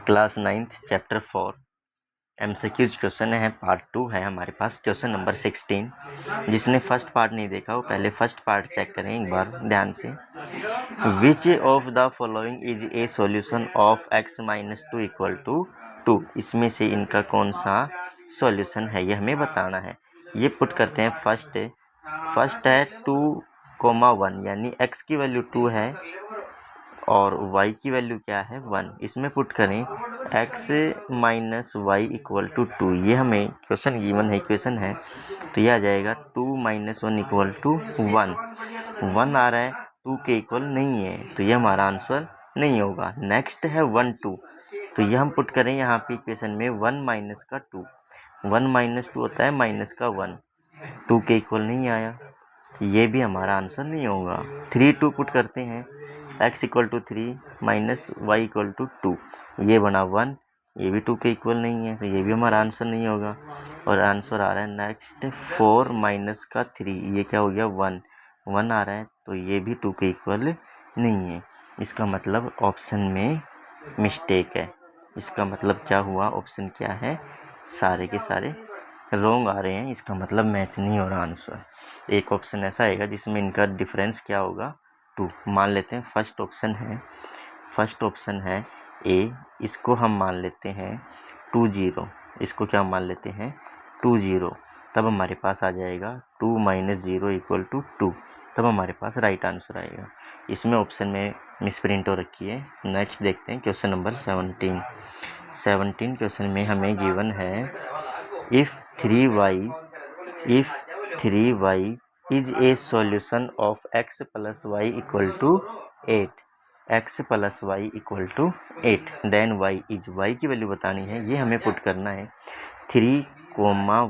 Class 9th chapter 4 MCQs question है, part 2 है हमारे पास, क्वेश्चन नंबर 16। जिसने फर्स्ट पार्ट नहीं देखा वो पहले फर्स्ट पार्ट चेक करें एक बार ध्यान से। Which of the following is a solution of x minus 2 equal to 2। इसमें से इनका कौन सा सॉल्यूशन है ये हमें बताना है। ये पुट करते हैं। फर्स्ट है 2,1 यानी x की वैल्यू 2 है और y की वैल्यू क्या है 1। इसमें पुट करें x minus Y equal to 2। ये हमें क्वेश्चन गिवन है, इक्वेशन है, तो ये आ जाएगा 2 माइनस 1 इक्वल टू 1। 1 आ रहा है, 2 के इक्वल नहीं है, तो ये हमारा आंसर नहीं होगा। नेक्स्ट है 1 2, तो ये हम पुट करें यहाँ पे इक्वेशन में 1 माइनस का 2। 1 माइनस 2 होता है माइनस का 1, 2 के इक्वल नहीं आया, तो ये भी हमारा आंसर नहीं होगा। 3 2 पुट करते हैं, x equal to 3 minus Y equal to 2, ये बना 1, ये भी 2 के इक्वल नहीं है, तो ये भी हमारा आंसर नहीं होगा। और आंसर आ रहा है नेक्स्ट 4 माइनस का 3, ये क्या हो गया 1 1 आ रहा है, तो ये भी 2 के इक्वल नहीं है। इसका मतलब ऑप्शन में मिस्टेक है। इसका मतलब क्या हुआ, ऑप्शन क्या है, सारे के सारे रॉन्ग आ रहे हैं। इसका मतलब मैच नहीं हो रहा आंसर। एक ऑप्शन ऐसा आएगा जिसमें इनका डिफरेंस क्या होगा 2। मान लेते हैं फर्स्ट ऑप्शन है ए, इसको हम मान लेते हैं 2 0, इसको क्या मान लेते हैं 2 0, तब हमारे पास आ जाएगा 2 माइनस 0 इक्वल टू 2, तब हमारे पास राइट आंसर आएगा। इसमें ऑप्शन में मिसप्रिंट हो रखी है। नेक्स्ट देखते हैं क्वेश्चन नंबर 17 क्वेश्चन में हमें गिवन है if 3y is a solution of x plus y equal to 8, x plus y equal to 8, then y is, y की वैल्यू बतानी है, ये हमें पुट करना है 3,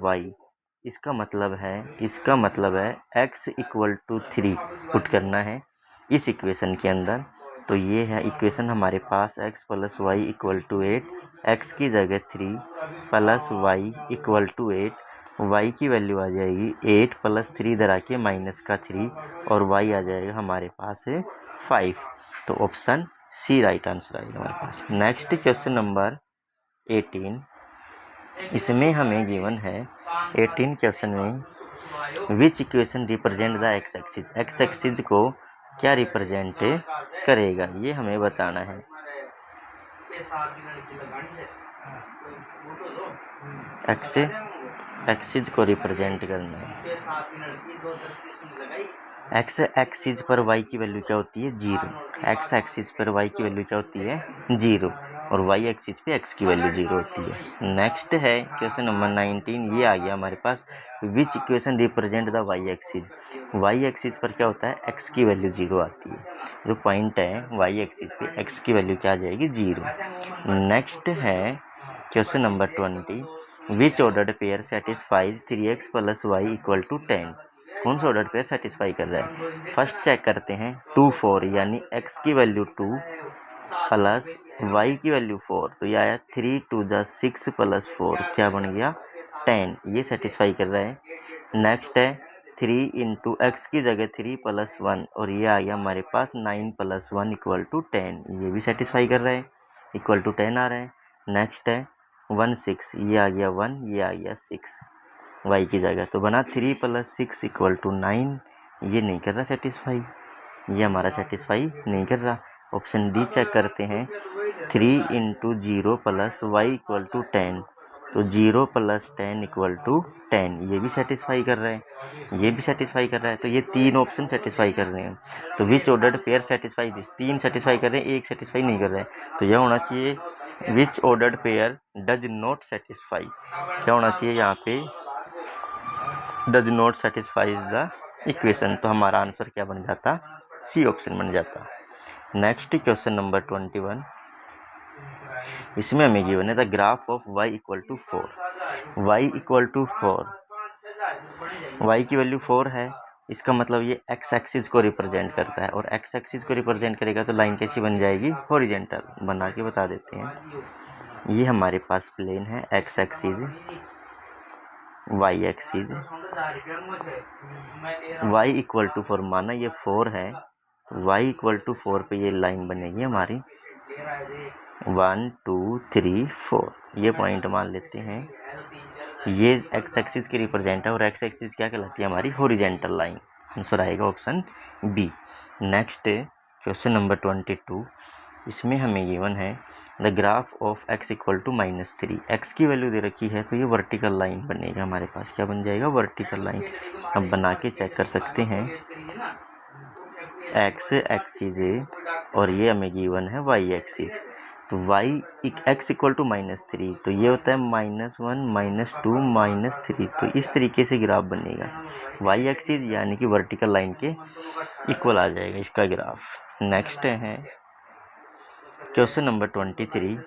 y। इसका मतलब है x इक्वल टू 3 पुट करना है इस इक्वेशन के अंदर। तो ये है इक्वेशन हमारे पास, x plus Y equal to 8, x की जगह 3 plus Y equal to 8, y की वैल्यू आ जाएगी 8 प्लस 3 इधर आके माइनस का 3, और y आ जाएगा हमारे पास 5। तो ऑप्शन सी राइट आंसर आएगा हमारे पास। नेक्स्ट क्वेश्चन नंबर 18, इसमें हमें गिवन है 18 क्वेश्चन में विच equation represent the x axis, x axis को क्या रिप्रेजेंट करेगा, ये हमें बताना है। एक्सिस को रिप्रेजेंट करना है। एक्स एक्सिस पर y की वैल्यू क्या होती है 0, एक्स एक्सिस पर y की वैल्यू क्या होती है 0, और y एक्सिस पे x की वैल्यू 0 होती है। नेक्स्ट है क्वेश्चन नंबर 19, ये आ गया हमारे पास which equation represent the y axis पर क्या होता है x की वैल्यू 0 आती है। जो पॉइंट है y एक्सिस पे x की वैल्यू क्या आ जाएगी 0। नेक्स्ट है question number 20, which ordered pair satisfies 3x plus Y equal to 10। कौन सा ऑर्डर पेयर सेटिस्फाई कर रहा है। फर्स्ट चेक करते हैं 2 4 यानी x की वैल्यू 2 प्लस y की वैल्यू 4, तो ये आया 3 2 6 प्लस 4 क्या बन गया 10, ये सेटिस्फाई कर रहा है। नेक्स्ट है 3 इंटू एक्स की जगह 3 प्लस 1, और ये आ गया हमारे पास 9 प्लस 1 इक्वल टू 10, ये भी सेटिस्फाई कर रहा है, इक्वल टू 10 आ रहा है। नेक्स्ट है 1 6, ये आ गया 1, ये आ गया 6 y की जगह, तो बना 3 प्लस 6 इक्वल टू 9, ये नहीं कर रहा सेटिस्फाई, ये हमारा सेटिस्फाई नहीं कर रहा। ऑप्शन डी चेक करते हैं 3 into 0 plus Y equal to 10, तो 0 प्लस 10 इक्वल टू 10, ये भी सेटिस्फाई कर रहा है, ये भी सेटिस्फाई कर रहा है, तो ये 3 ऑप्शन सेटिस्फाई कर रहे हैं। तो which ordered pair satisfy this, 3 satisfy कर रहे हैं, एक सेटिस्फाई नहीं कर रहे हैं, तो यह होना चाहिए which ordered pair does not satisfy, क्या होना चाहिए यहाँ पे does not satisfies the equation, तो हमारा आंसर क्या बन जाता सी ऑप्शन बन जाता। नेक्स्ट क्वेश्चन नंबर 21, इसमें हमें गिवन है the graph of y equal to 4, y equal to 4, y की वैल्यू 4 है, इसका मतलब ये x एक्सिस को रिप्रेजेंट करता है, और x एक्सिस को रिप्रेजेंट करेगा तो लाइन कैसी बन जाएगी हॉरिजेंटल, बना के बता देते हैं। ये हमारे पास प्लेन है x axis, y axis, y equal to 4 माना ये 4 है, तो y इक्वल टू 4 पे ये लाइन बनेगी हमारी, 1 2 3 4 ये पॉइंट मान लेते हैं। तो ये एक्स एक्सिस की रिप्रेजेंट है और एक्स एक्सिस क्या कहलाती है हमारी हॉरिजेंटल लाइन। आंसर आएगा option B. Next question number 22, इसमें हमें गिवन है the graph of x equal to -3। X की वैल्यू दे रखी है तो ये वर्टिकल लाइन बनेगा हमारे पास। क्या बन जाएगा? Vertical line. अब बना के चेक कर सकते हैं। एक्स एक्सिस और ये हमें गिवन है वाई एक्सिस। तो x इक्वल टू -3 तो ये होता है -1 -2 -3। तो इस तरीके से ग्राफ बनेगा। वाई एक्सिस यानी कि वर्टिकल लाइन के इक्वल आ जाएगा इसका ग्राफ। नेक्स्ट है क्वेश्चन नंबर 23,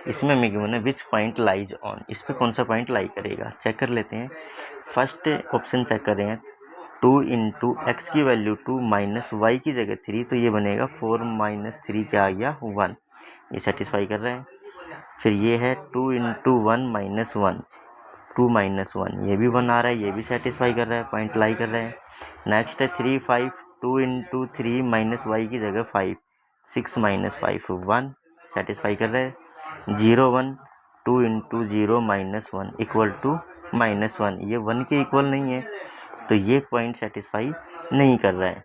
इसमें हमें गिवन है विच पॉइंट लाइज ऑन। इस पर कौन सा पॉइंट लाई करेगा चेक कर लेते हैं। फर्स्ट ऑप्शन चेक कर रहे हैं 2 इंटू एक्स की वैल्यू 2 माइनस वाई की जगह 3 तो ये बनेगा 4 माइनस 3 क्या आ गया 1। ये सेटिस्फाई कर रहे हैं। फिर ये है 2 इंटू 1 माइनस 1 2 माइनस 1 ये भी 1 आ रहा है, ये भी सेटिस्फाई कर रहा है, पॉइंट लाई कर रहे हैं। नेक्स्ट है 3 5 2 इंटू 3 माइनस वाई की जगह 5 6 माइनस 5 1 सेटिस्फाई कर रहे हैं। 0 1 2 इंटू 0 माइनस 1 इक्वल टू -1 ये 1 के इक्वल नहीं है तो ये पॉइंट सेटिस्फाई नहीं कर रहा है।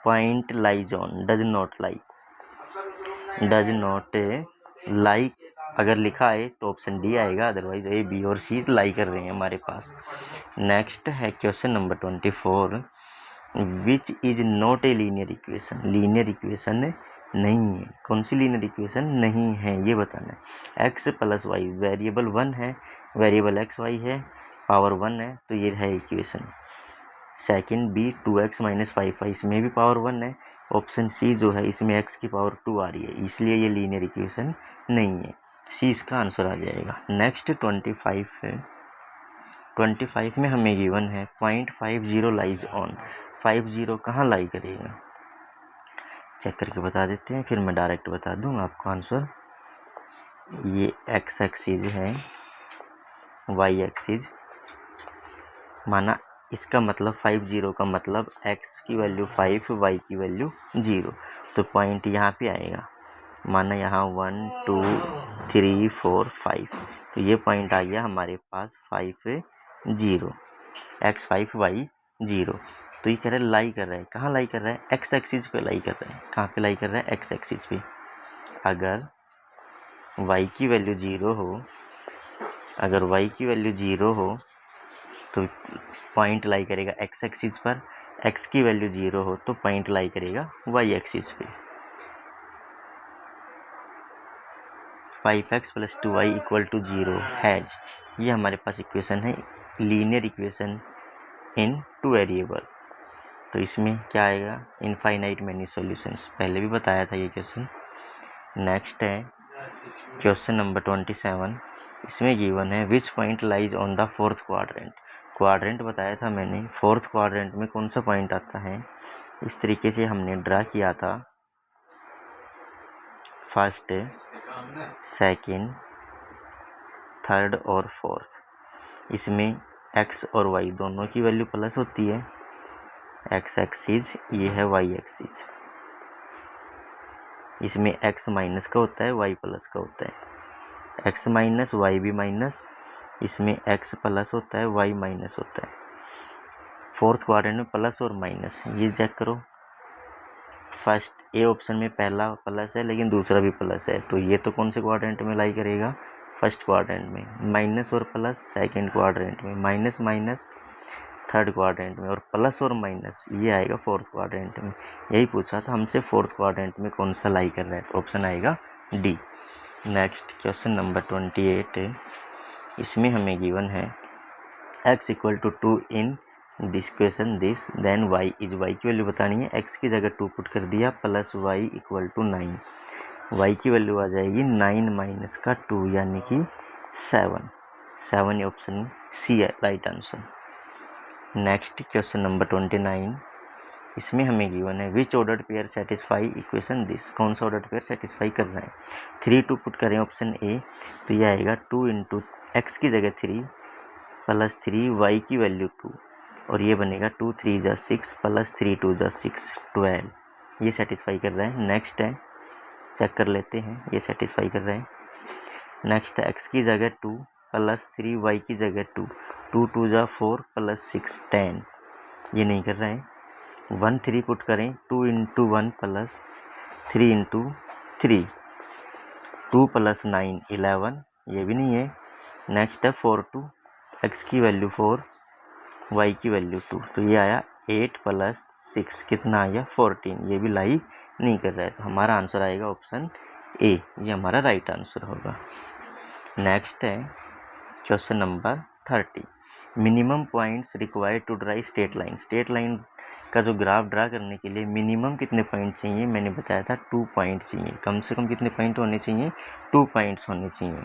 Point lies on does not like अगर लिखा है तो ऑप्शन डी आएगा, अदरवाइज ए बी और सी लाई कर रहे हैं हमारे पास। नेक्स्ट है question number 24, which is not a linear equation. Linear equation नहीं है। कौन सी लीनियर इक्वेशन नहीं है ये बताना है। एक्स प्लस वाई वेरिएबल 1 है, वेरिएबल एक्स वाई है, पावर 1 है तो ये है equation. Second B 2x minus 5 इसमें भी पावर 1 है। ऑप्शन सी जो है इसमें x की पावर 2 आ रही है, इसलिए ये लीनियर इक्वेशन नहीं है। सी इसका आंसर आ जाएगा। नेक्स्ट 25 है। 25 में हमें गिवन है 0.50 लाइज ऑन। 50 कहाँ लाई करेगा चेक करके बता देते हैं, फिर मैं डायरेक्ट बता दूँ आपको आंसर। ये एक्स एक्सिस है, वाई एक्सिस माना इसका मतलब 50 का मतलब x की वैल्यू 5 y की वैल्यू 0 तो पॉइंट यहाँ पे आएगा। माना यहाँ 1 2 3 4 5 तो ये पॉइंट आ गया हमारे पास 5 0 x 5 y 0। तो ये कह रहा है लाई कर रहा है, कहाँ लाई कर रहा है? x एक्सिस पे लाई कर रहा है। कहाँ पे लाई कर रहा है? x एक्सिस पे। अगर y की वैल्यू 0 हो, अगर y की वैल्यू 0 हो तो पॉइंट लाई करेगा एक्स एक्सिस पर। एक्स की वैल्यू 0 हो तो पॉइंट लाई करेगा वाई एक्सिस पे। 5x plus 2y equal to 0 has, ये हमारे पास इक्वेशन है लीनियर इक्वेशन इन 2 वेरिएबल। तो इसमें क्या आएगा? इनफाइनाइट मैनी सॉल्यूशंस, पहले भी बताया था ये क्वेश्चन। नेक्स्ट है क्वेश्चन नंबर 27, इसमें गिवन है which point lies on the fourth quadrant. Quadrant बताया था मैंने, फोर्थ क्वाड्रेंट में कौन सा पॉइंट आता है इस तरीके से हमने ड्रा किया था। फर्स्ट सेकंड थर्ड और फोर्थ। इसमें x और y दोनों की वैल्यू प्लस होती है। x एक्सिस ये है y एक्सिस, इसमें x माइनस का होता है y प्लस का होता है। x माइनस y भी माइनस, इसमें x प्लस होता है y माइनस होता है। फोर्थ क्वाड्रेंट में प्लस और माइनस ये चेक करो। फर्स्ट ए ऑप्शन में पहला प्लस है लेकिन दूसरा भी प्लस है तो ये तो कौन से क्वाड्रेंट में लाई करेगा? फर्स्ट क्वाड्रेंट में। माइनस और प्लस सेकंड क्वाड्रेंट में, माइनस माइनस थर्ड क्वाड्रेंट में और प्लस और माइनस ये आएगा फोर्थ क्वाड्रेंट में। यही पूछा था हमसे फोर्थ क्वाड्रेंट में कौन सा लाई कर रहा है तो ऑप्शन आएगा डी। नेक्स्ट क्वेश्चन नंबर 28, इसमें हमें गिवन है x equal to 2 in this question this then y is, y की वैल्यू बतानी है। x की जगह 2 पुट कर दिया plus y equal to 9। y की वैल्यू आ जाएगी 9 माइनस का 2 यानी कि 7 ये ऑप्शन सी है right answer. Next question number 29, इसमें हमें गिवन है which ordered pair satisfy equation this. कौन सा ऑर्डर्ड पेयर सेटिस्फाई कर रहा है? 3 2 पुट करें ऑप्शन ए तो ये आएगा 2 इंटू एक्स की जगह 3 प्लस 3 वाई की वैल्यू 2 और ये बनेगा 2 3 जा 6 प्लस 3 2 जा 6 12। ये सेटिस्फाई कर रहा है। नेक्स्ट है चेक कर लेते हैं, ये सेटिस्फाई कर रहे हैं। नेक्स्ट एक्स की जगह 2 प्लस 3 वाई की जगह 2, 2 2 जा 4 प्लस 6 10, ये नहीं कर रहे हैं। 1 3 पुट करें, 2 इंटू 1 प्लस 3 इंटू 3, 2 प्लस 9 11, ये भी नहीं है। नेक्स्ट है 4 2, एक्स की वैल्यू 4 वाई की वैल्यू 2, तो ये आया 8 प्लस 6 कितना आ गया 14, ये भी लाई नहीं कर रहा है, तो हमारा आंसर आएगा ऑप्शन ए, ये हमारा राइट आंसर होगा। नेक्स्ट है question number 30, minimum points required to draw straight line. Straight line का जो ग्राफ ड्रा करने के लिए मिनिमम कितने पॉइंट चाहिए, मैंने बताया था 2 पॉइंट चाहिए, कम से कम कितने पॉइंट होने चाहिए, 2 पॉइंट्स होने चाहिए।